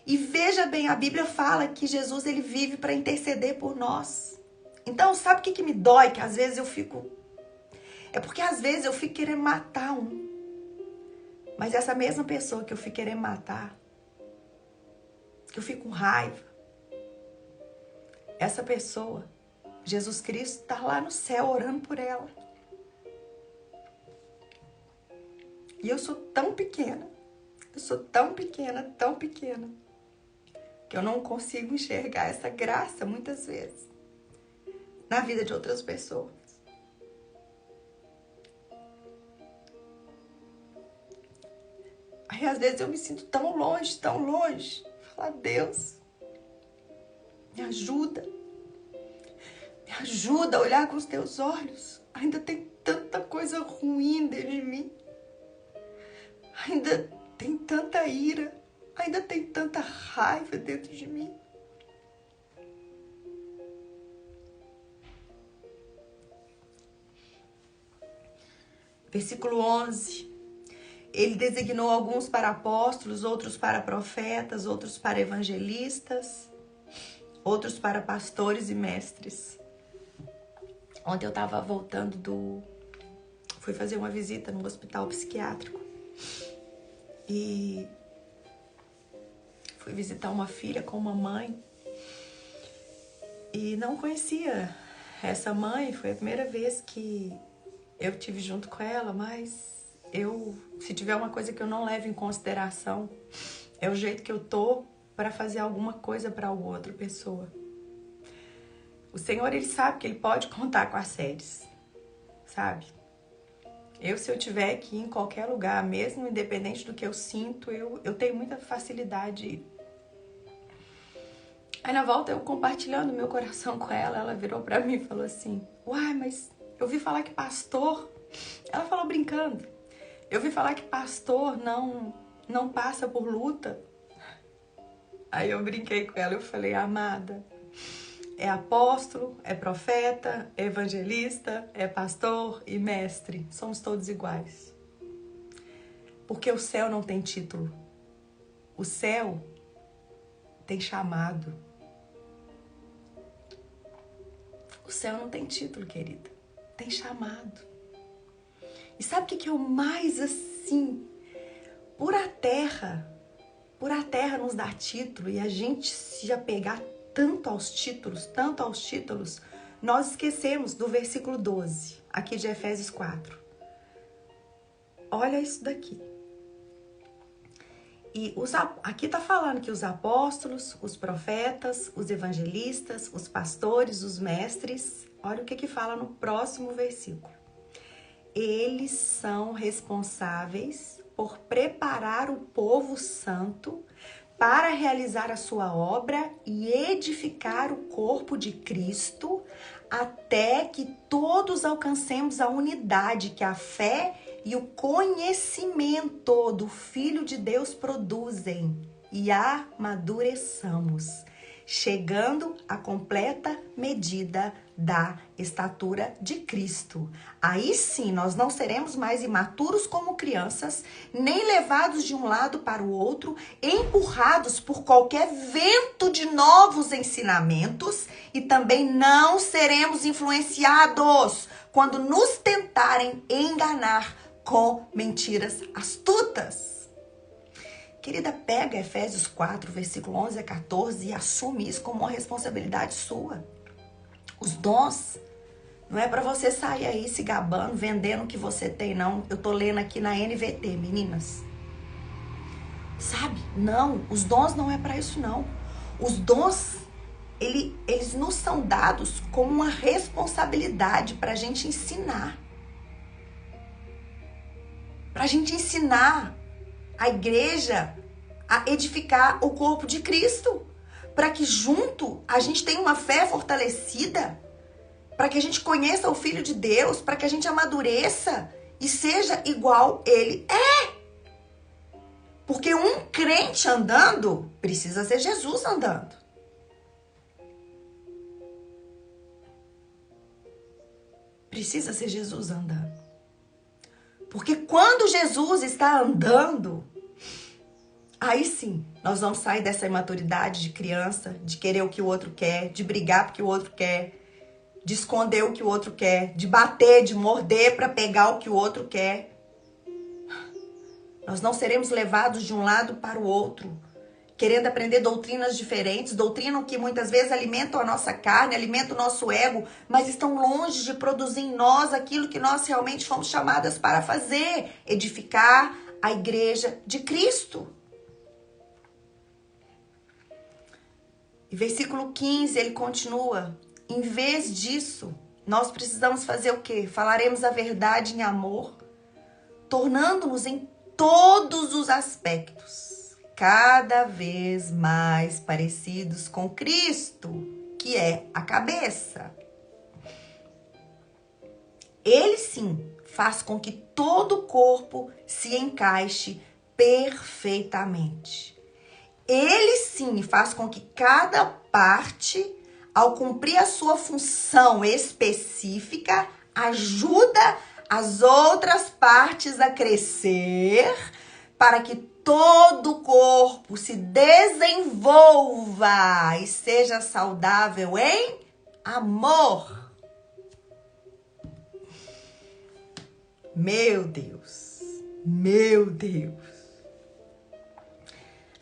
E veja bem, a Bíblia fala que Jesus, ele vive para interceder por nós. Então, sabe o que me dói? Que às vezes eu fico... É porque às vezes eu fico querendo matar um. Mas essa mesma pessoa que eu fico querendo matar, que eu fico com raiva, essa pessoa, Jesus Cristo, está lá no céu orando por ela. E eu sou tão pequena, que eu não consigo enxergar essa graça, muitas vezes, na vida de outras pessoas. Aí, às vezes, eu me sinto tão longe. Falar, Deus, Me ajuda. Me ajuda a olhar com os teus olhos. Ainda tem tanta coisa ruim dentro de mim. Ainda tem tanta ira. Ainda tem tanta raiva dentro de mim. Versículo 11. Ele designou alguns para apóstolos, outros para profetas, outros para evangelistas, outros para pastores e mestres. Ontem eu estava voltando fui fazer uma visita no hospital psiquiátrico. E fui visitar uma filha com uma mãe. E não conhecia essa mãe, foi a primeira vez que eu tive junto com ela, mas se tiver uma coisa que eu não levo em consideração, é o jeito que eu tô para fazer alguma coisa para alguma outra pessoa. O Senhor, Ele sabe que Ele pode contar com as séries, sabe? Se eu tiver que ir em qualquer lugar, mesmo independente do que eu sinto, eu tenho muita facilidade. Aí na volta, eu compartilhando meu coração com ela, ela virou pra mim e falou assim: uai, mas eu ouvi falar que pastor... Ela falou brincando. Eu ouvi falar que pastor não passa por luta. Aí eu brinquei com ela, eu falei: amada, é apóstolo, é profeta, é evangelista, é pastor e mestre. Somos todos iguais. Porque o céu não tem título. O céu tem chamado. O céu não tem título, querida. Tem chamado. E sabe o que é o mais assim? Por a terra nos dá título e a gente se apegar tanto aos títulos, nós esquecemos do versículo 12, aqui de Efésios 4. Olha isso daqui. E aqui está falando que os apóstolos, os profetas, os evangelistas, os pastores, os mestres, olha o que fala no próximo versículo. Eles são responsáveis por preparar o povo santo para realizar a sua obra e edificar o corpo de Cristo, até que todos alcancemos a unidade que a fé e o conhecimento do Filho de Deus produzem e amadureçamos, chegando à completa medida da estatura de Cristo. Aí sim, nós não seremos mais imaturos como crianças, nem levados de um lado para o outro, empurrados por qualquer vento de novos ensinamentos, e também não seremos influenciados quando nos tentarem enganar com mentiras astutas. Querida, pega Efésios 4, versículo 11 a 14 e assume isso como uma responsabilidade sua. Os dons não é para você sair aí se gabando, vendendo o que você tem, não. Eu tô lendo aqui na NVT, meninas. Sabe? Não, os dons não é para isso, não. Os dons, eles nos são dados como uma responsabilidade para a gente ensinar. Para a gente ensinar a igreja a edificar o corpo de Cristo. Para que junto a gente tenha uma fé fortalecida. Para que a gente conheça o Filho de Deus. Para que a gente amadureça e seja igual Ele é. Porque um crente andando precisa ser Jesus andando. Precisa ser Jesus andando. Porque quando Jesus está andando, aí sim, nós vamos sair dessa imaturidade de criança, de querer o que o outro quer, de brigar porque o outro quer, de esconder o que o outro quer, de bater, de morder para pegar o que o outro quer. Nós não seremos levados de um lado para o outro, querendo aprender doutrinas diferentes, doutrinas que muitas vezes alimentam a nossa carne, alimentam o nosso ego, mas estão longe de produzir em nós aquilo que nós realmente fomos chamadas para fazer, edificar a igreja de Cristo. E versículo 15, ele continua: em vez disso, nós precisamos fazer o quê? Falaremos a verdade em amor, tornando-nos em todos os aspectos cada vez mais parecidos com Cristo, que é a cabeça. Ele sim faz com que todo o corpo se encaixe perfeitamente. Ele sim faz com que cada parte, ao cumprir a sua função específica, ajuda as outras partes a crescer para que todo o corpo se desenvolva e seja saudável em amor. Meu Deus, meu Deus.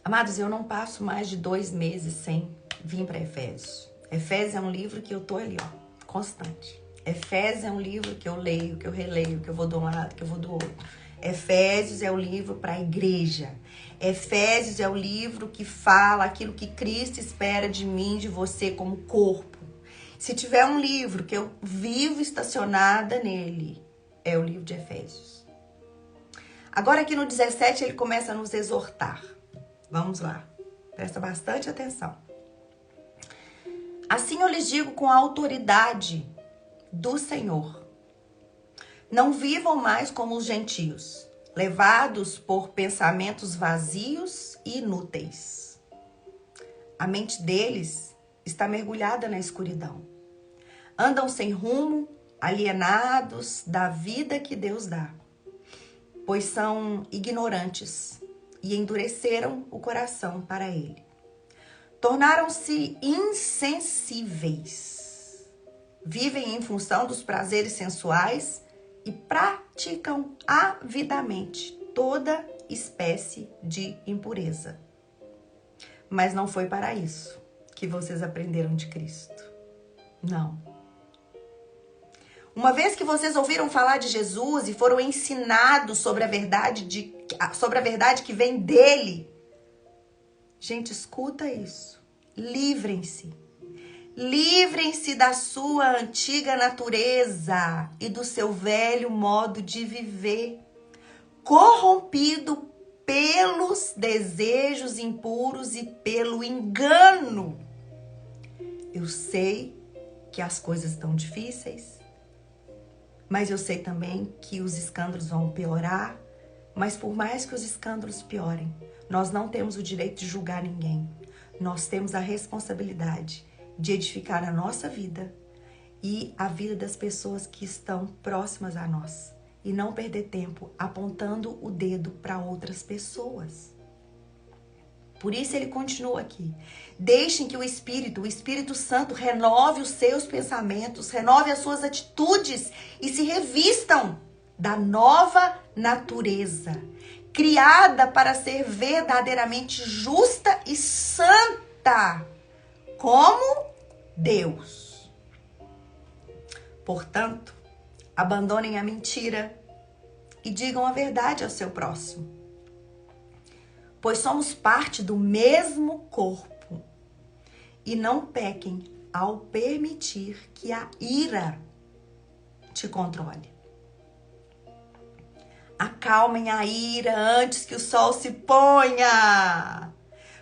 Amados, eu não passo mais de 2 meses sem vir para Efésios. Efésios é um livro que eu tô ali, ó, constante. Efésios é um livro que eu leio, que eu releio, que eu vou de um lado, que eu vou do outro. Efésios é o livro para a igreja. Efésios é o livro que fala aquilo que Cristo espera de mim, de você como corpo. Se tiver um livro que eu vivo estacionada nele, é o livro de Efésios. Agora aqui no 17 ele começa a nos exortar. Vamos lá, presta bastante atenção. Assim eu lhes digo com a autoridade do Senhor. Não vivam mais como os gentios, levados por pensamentos vazios e inúteis. A mente deles está mergulhada na escuridão. Andam sem rumo, alienados da vida que Deus dá, pois são ignorantes e endureceram o coração para ele. Tornaram-se insensíveis, vivem em função dos prazeres sensuais e praticam avidamente toda espécie de impureza. Mas não foi para isso que vocês aprenderam de Cristo. Não. Uma vez que vocês ouviram falar de Jesus e foram ensinados sobre a verdade que vem dele, gente, escuta isso. Livrem-se. Livrem-se da sua antiga natureza e do seu velho modo de viver, corrompido pelos desejos impuros e pelo engano. Eu sei que as coisas estão difíceis, mas eu sei também que os escândalos vão piorar. Mas por mais que os escândalos piorem, nós não temos o direito de julgar ninguém. Nós temos a responsabilidade de edificar a nossa vida e a vida das pessoas que estão próximas a nós. E não perder tempo apontando o dedo para outras pessoas. Por isso ele continua aqui. Deixem que o Espírito Santo, renove os seus pensamentos, renove as suas atitudes e se revistam da nova natureza, criada para ser verdadeiramente justa e santa, como Deus. Portanto, abandonem a mentira e digam a verdade ao seu próximo, pois somos parte do mesmo corpo. E não pequem ao permitir que a ira te controle. Acalmem a ira antes que o sol se ponha,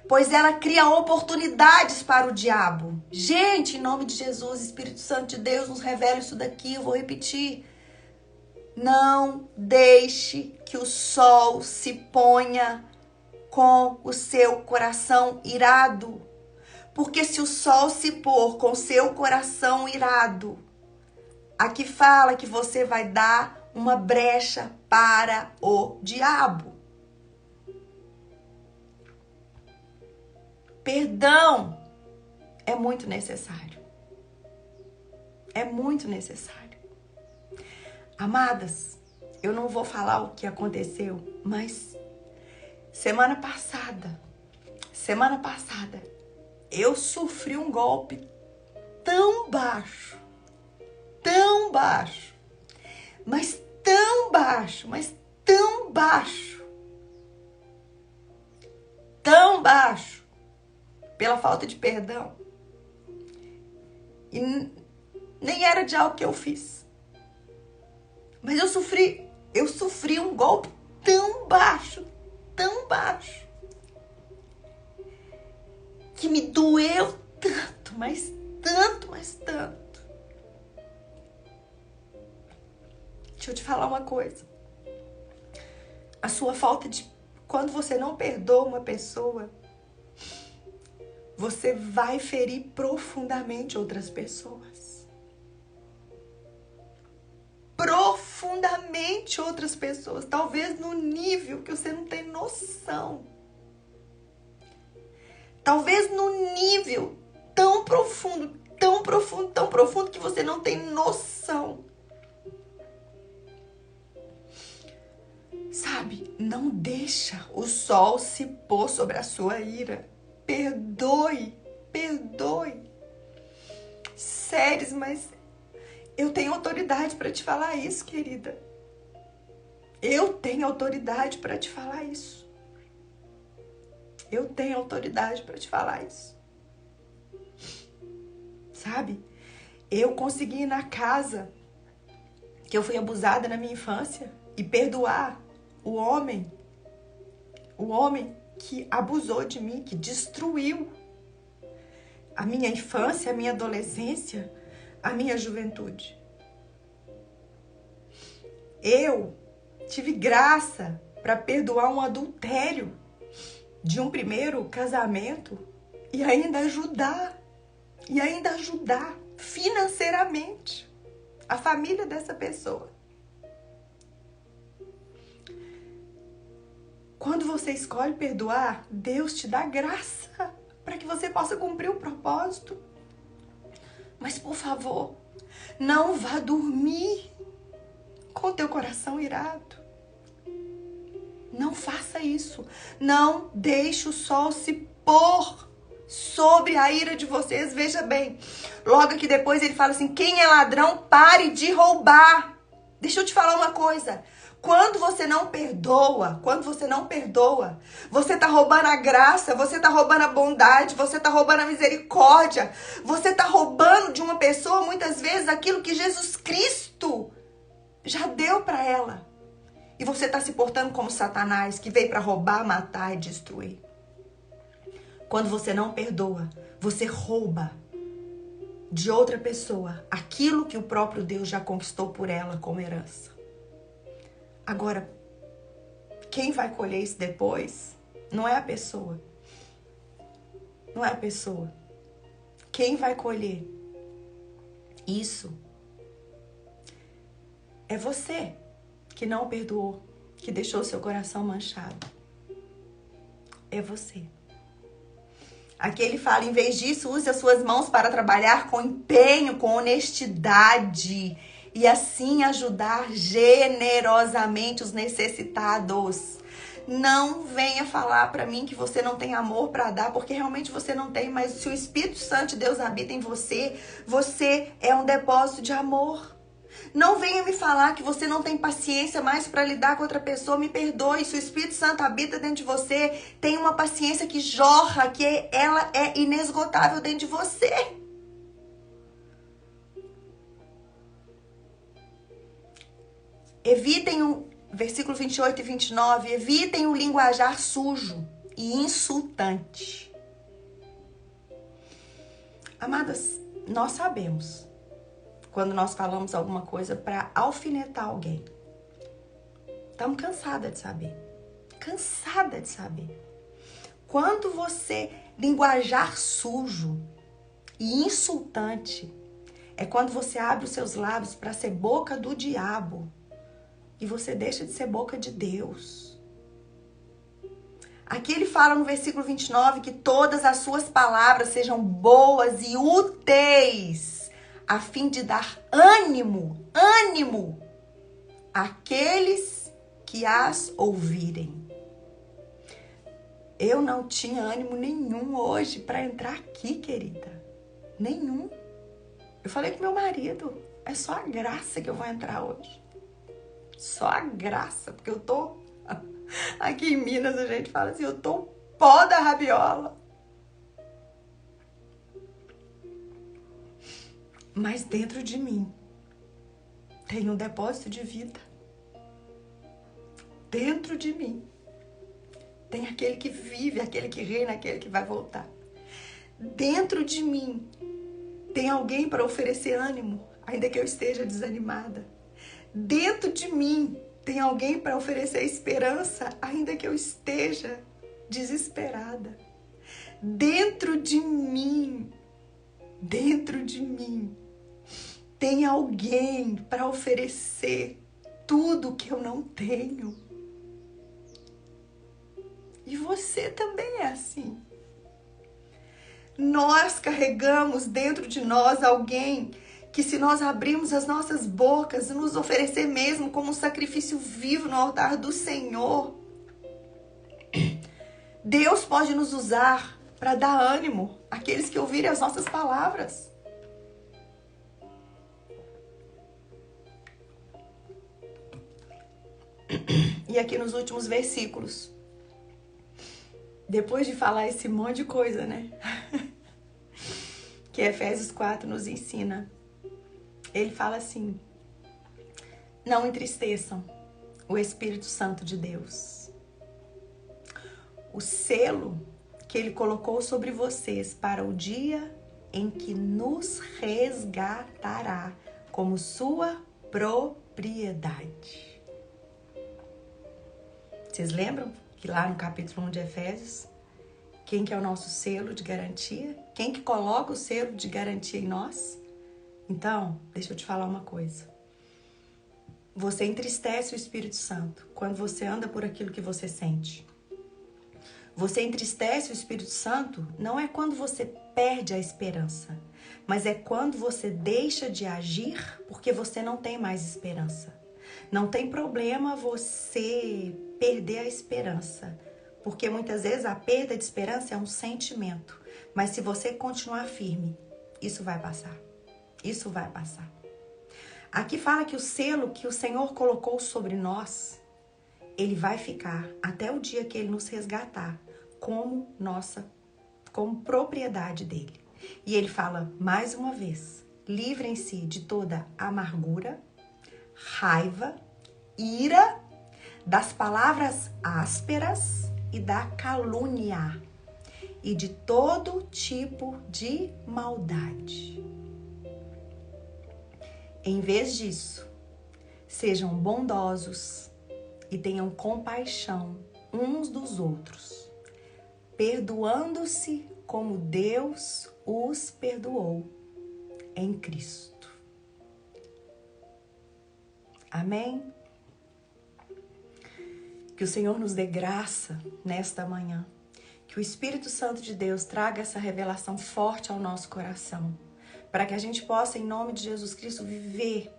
pois ela cria oportunidades para o diabo. Gente, em nome de Jesus, Espírito Santo de Deus, nos revela isso daqui, eu vou repetir. Não deixe que o sol se ponha com o seu coração irado. Porque se o sol se pôr com o seu coração irado, aqui fala que você vai dar uma brecha para o diabo. Perdão é muito necessário. É muito necessário. Amadas, eu não vou falar o que aconteceu, mas semana passada, eu sofri um golpe tão baixo, mas tão baixo, pela falta de perdão. E nem era de algo que eu fiz. Mas eu sofri um golpe tão baixo, que me doeu tanto, mas tanto, mas tanto. Deixa eu te falar uma coisa. A sua falta de... Quando você não perdoa uma pessoa, você vai ferir profundamente outras pessoas. Profundamente outras pessoas. Talvez no nível que você não tem noção. Talvez no nível tão profundo, tão profundo, tão profundo que você não tem noção. Sabe, não deixa o sol se pôr sobre a sua ira. Perdoe, perdoe. Sério, mas eu tenho autoridade para te falar isso, querida. Eu tenho autoridade para te falar isso. Eu tenho autoridade para te falar isso. Sabe, eu consegui ir na casa que eu fui abusada na minha infância e perdoar o homem que abusou de mim, que destruiu a minha infância, a minha adolescência, a minha juventude. Eu tive graça para perdoar um adultério de um primeiro casamento e ainda ajudar financeiramente a família dessa pessoa. Quando você escolhe perdoar, Deus te dá graça para que você possa cumprir o propósito. Mas, por favor, não vá dormir com teu coração irado. Não faça isso. Não deixe o sol se pôr sobre a ira de vocês. Veja bem, logo aqui depois ele fala assim, quem é ladrão, pare de roubar. Deixa eu te falar uma coisa. Quando você não perdoa, você tá roubando a graça, você tá roubando a bondade, você tá roubando a misericórdia, você tá roubando de uma pessoa, muitas vezes, aquilo que Jesus Cristo já deu para ela. E você tá se portando como Satanás, que veio para roubar, matar e destruir. Quando você não perdoa, você rouba de outra pessoa aquilo que o próprio Deus já conquistou por ela como herança. Agora, quem vai colher isso depois não é a pessoa. Não é a pessoa. Quem vai colher isso é você que não perdoou, que deixou seu coração manchado. É você. Aqui ele fala, em vez disso, use as suas mãos para trabalhar com empenho, com honestidade e assim ajudar generosamente os necessitados. Não venha falar para mim que você não tem amor para dar, porque realmente você não tem, mas se o Espírito Santo de Deus habita em você, você é um depósito de amor. Não venha me falar que você não tem paciência mais para lidar com outra pessoa. Me perdoe, se o Espírito Santo habita dentro de você, tem uma paciência que jorra, que ela é inesgotável dentro de você. Evitem o versículo 28 e 29, evitem o linguajar sujo e insultante. Amadas, nós sabemos quando nós falamos alguma coisa para alfinetar alguém. Estamos cansadas de saber. Cansada de saber. Quando você linguajar sujo e insultante, é quando você abre os seus lábios para ser boca do diabo e você deixa de ser boca de Deus. Aqui ele fala no versículo 29 que todas as suas palavras sejam boas e úteis, a fim de dar ânimo àqueles que as ouvirem. Eu não tinha ânimo nenhum hoje para entrar aqui, querida. Nenhum. Eu falei com meu marido, é só a graça que eu vou entrar hoje. Só a graça, porque eu tô... Aqui em Minas a gente fala assim, eu tô pó da rabiola. Mas dentro de mim tem um depósito de vida. Dentro de mim tem aquele que vive, aquele que reina, aquele que vai voltar. Dentro de mim tem alguém para oferecer ânimo, ainda que eu esteja desanimada. Dentro de mim tem alguém para oferecer esperança, ainda que eu esteja desesperada. Dentro de mim tem alguém para oferecer tudo que eu não tenho. E você também é assim. Nós carregamos dentro de nós alguém que, se nós abrirmos as nossas bocas e nos oferecer mesmo como um sacrifício vivo no altar do Senhor, Deus pode nos usar para dar ânimo àqueles que ouvirem as nossas palavras. E aqui nos últimos versículos, depois de falar esse monte de coisa, né? Que Efésios 4 nos ensina. Ele fala assim: não entristeçam o Espírito Santo de Deus. O selo que ele colocou sobre vocês para o dia em que nos resgatará como sua propriedade. Vocês lembram que lá no capítulo 1 de Efésios, quem que é o nosso selo de garantia? Quem que coloca o selo de garantia em nós? Então, deixa eu te falar uma coisa. Você entristece o Espírito Santo quando você anda por aquilo que você sente. Você entristece o Espírito Santo não é quando você perde a esperança, mas é quando você deixa de agir porque você não tem mais esperança. Não tem problema você perder a esperança, porque muitas vezes a perda de esperança é um sentimento, mas se você continuar firme, isso vai passar. Isso vai passar. Aqui fala que o selo que o Senhor colocou sobre nós, ele vai ficar até o dia que ele nos resgatar como propriedade dele. E ele fala mais uma vez: livrem-se de toda amargura, raiva, ira, das palavras ásperas e da calúnia e de todo tipo de maldade. Em vez disso, sejam bondosos e tenham compaixão uns dos outros, perdoando-se como Deus os perdoou em Cristo. Amém? Que o Senhor nos dê graça nesta manhã. Que o Espírito Santo de Deus traga essa revelação forte ao nosso coração, para que a gente possa, em nome de Jesus Cristo, viver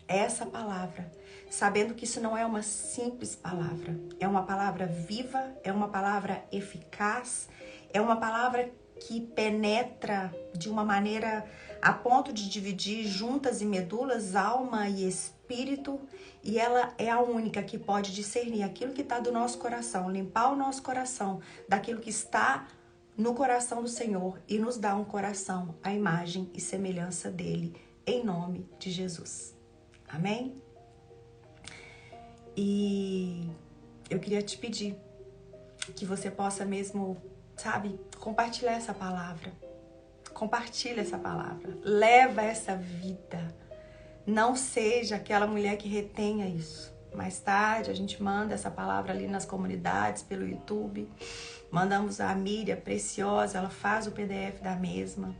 essa palavra, sabendo que isso não é uma simples palavra, é uma palavra viva, é uma palavra eficaz, é uma palavra que penetra de uma maneira a ponto de dividir juntas e medulas, alma e espírito, e ela é a única que pode discernir aquilo que está do nosso coração, limpar o nosso coração daquilo que está no coração do Senhor e nos dar um coração à imagem e semelhança dele, em nome de Jesus. Amém? E eu queria te pedir que você possa mesmo, compartilhar essa palavra. Compartilha essa palavra. Leva essa vida. Não seja aquela mulher que retenha isso. Mais tarde a gente manda essa palavra ali nas comunidades, pelo YouTube. Mandamos a Miriam, preciosa, ela faz o PDF da mesma.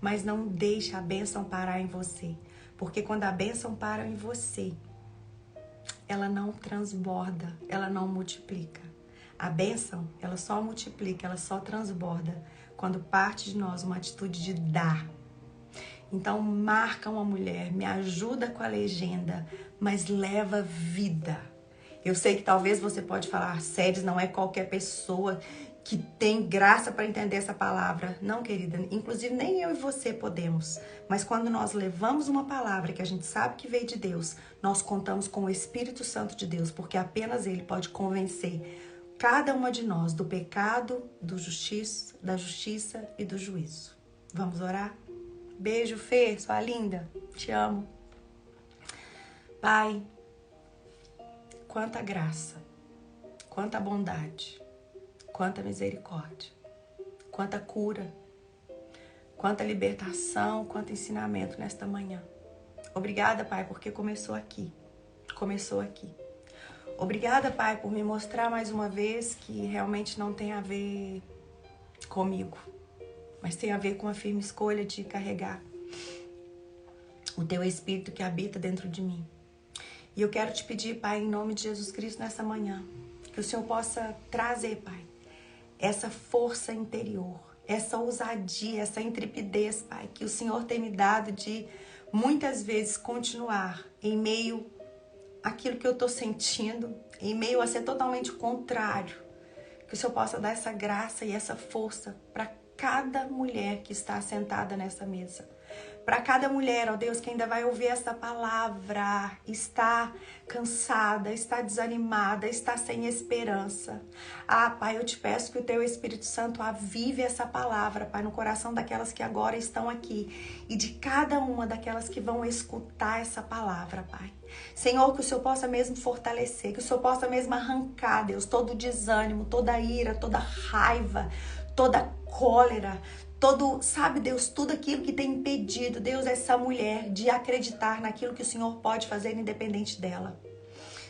Mas não deixa a bênção parar em você. Porque quando a bênção para em você, ela não transborda, ela não multiplica. A bênção, ela só multiplica, ela só transborda quando parte de nós uma atitude de dar. Então, marca uma mulher, me ajuda com a legenda, mas leva vida. Eu sei que talvez você pode falar, Sedes, não é qualquer pessoa que tem graça para entender essa palavra. Não, querida, inclusive nem eu e você podemos. Mas quando nós levamos uma palavra que a gente sabe que veio de Deus, nós contamos com o Espírito Santo de Deus, porque apenas Ele pode convencer cada uma de nós do pecado, da justiça e do juízo. Vamos orar? Beijo, Fê, sua linda. Te amo. Pai, quanta graça, quanta bondade, quanta misericórdia, quanta cura, quanta libertação, quanto ensinamento nesta manhã. Obrigada, Pai, porque começou aqui. Começou aqui. Obrigada, Pai, por me mostrar mais uma vez que realmente não tem a ver comigo, mas tem a ver com a firme escolha de carregar o Teu Espírito que habita dentro de mim. E eu quero te pedir, Pai, em nome de Jesus Cristo, nessa manhã, que o Senhor possa trazer, Pai, essa força interior, essa ousadia, essa intrepidez, Pai, que o Senhor tem me dado de muitas vezes continuar em meio àquilo que eu estou sentindo, em meio a ser totalmente contrário. Que o Senhor possa dar essa graça e essa força para cada mulher que está sentada nessa mesa. Para cada mulher, ó Deus, que ainda vai ouvir essa palavra, está cansada, está desanimada, está sem esperança. Ah, Pai, eu te peço que o Teu Espírito Santo avive essa palavra, Pai, no coração daquelas que agora estão aqui e de cada uma daquelas que vão escutar essa palavra, Pai. Senhor, que o Senhor possa mesmo fortalecer, que o Senhor possa mesmo arrancar, Deus, todo o desânimo, toda a ira, toda a raiva, toda a cólera, todo, sabe, Deus, tudo aquilo que tem impedido, Deus, essa mulher de acreditar naquilo que o Senhor pode fazer independente dela.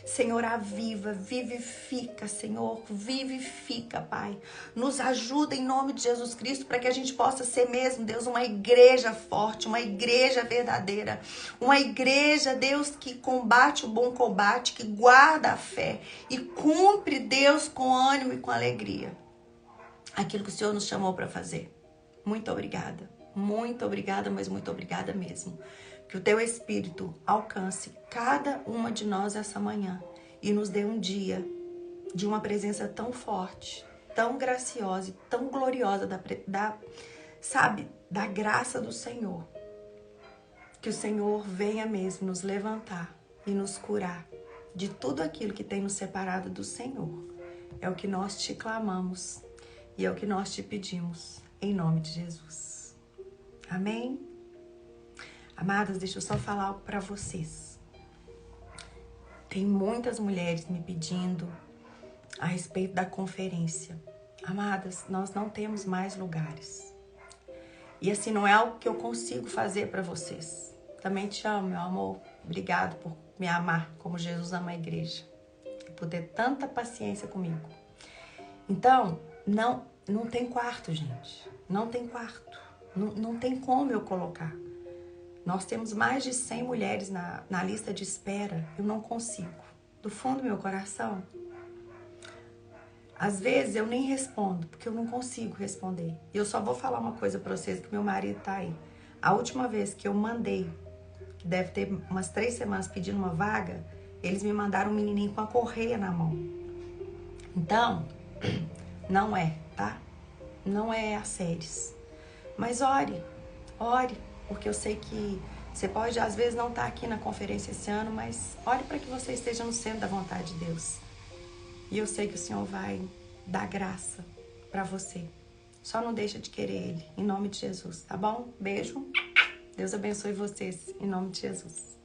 Senhor, aviva, vivifica, Senhor, vivifica, Pai. Nos ajuda em nome de Jesus Cristo para que a gente possa ser mesmo, Deus, uma igreja forte, uma igreja verdadeira, uma igreja, Deus, que combate o bom combate, que guarda a fé e cumpre, Deus, com ânimo e com alegria aquilo que o Senhor nos chamou para fazer. Muito obrigada, mas muito obrigada mesmo. Que o Teu Espírito alcance cada uma de nós essa manhã e nos dê um dia de uma presença tão forte, tão graciosa e tão gloriosa da graça do Senhor. Que o Senhor venha mesmo nos levantar e nos curar de tudo aquilo que tem nos separado do Senhor. É o que nós te clamamos e é o que nós te pedimos. Em nome de Jesus. Amém? Amadas, deixa eu só falar algo para vocês. Tem muitas mulheres me pedindo a respeito da conferência. Amadas, nós não temos mais lugares. E assim, não é algo que eu consigo fazer para vocês. Também te amo, meu amor. Obrigado por me amar como Jesus ama a igreja. E por ter tanta paciência comigo. Então, não tem quarto, gente. Não tem quarto. Não tem como eu colocar. Nós temos mais de 100 mulheres na lista de espera. Eu não consigo. Do fundo do meu coração. Às vezes eu nem respondo, porque eu não consigo responder. E eu só vou falar uma coisa pra vocês, que meu marido tá aí. A última vez que eu mandei, que deve ter umas 3 semanas pedindo uma vaga, eles me mandaram um menininho com a correia na mão. Então, não é, tá? Não é a séries. Mas ore, porque eu sei que você pode às vezes não estar aqui na conferência esse ano, mas ore para que você esteja no centro da vontade de Deus. E eu sei que o Senhor vai dar graça para você. Só não deixa de querer Ele, em nome de Jesus, tá bom? Beijo. Deus abençoe vocês, em nome de Jesus.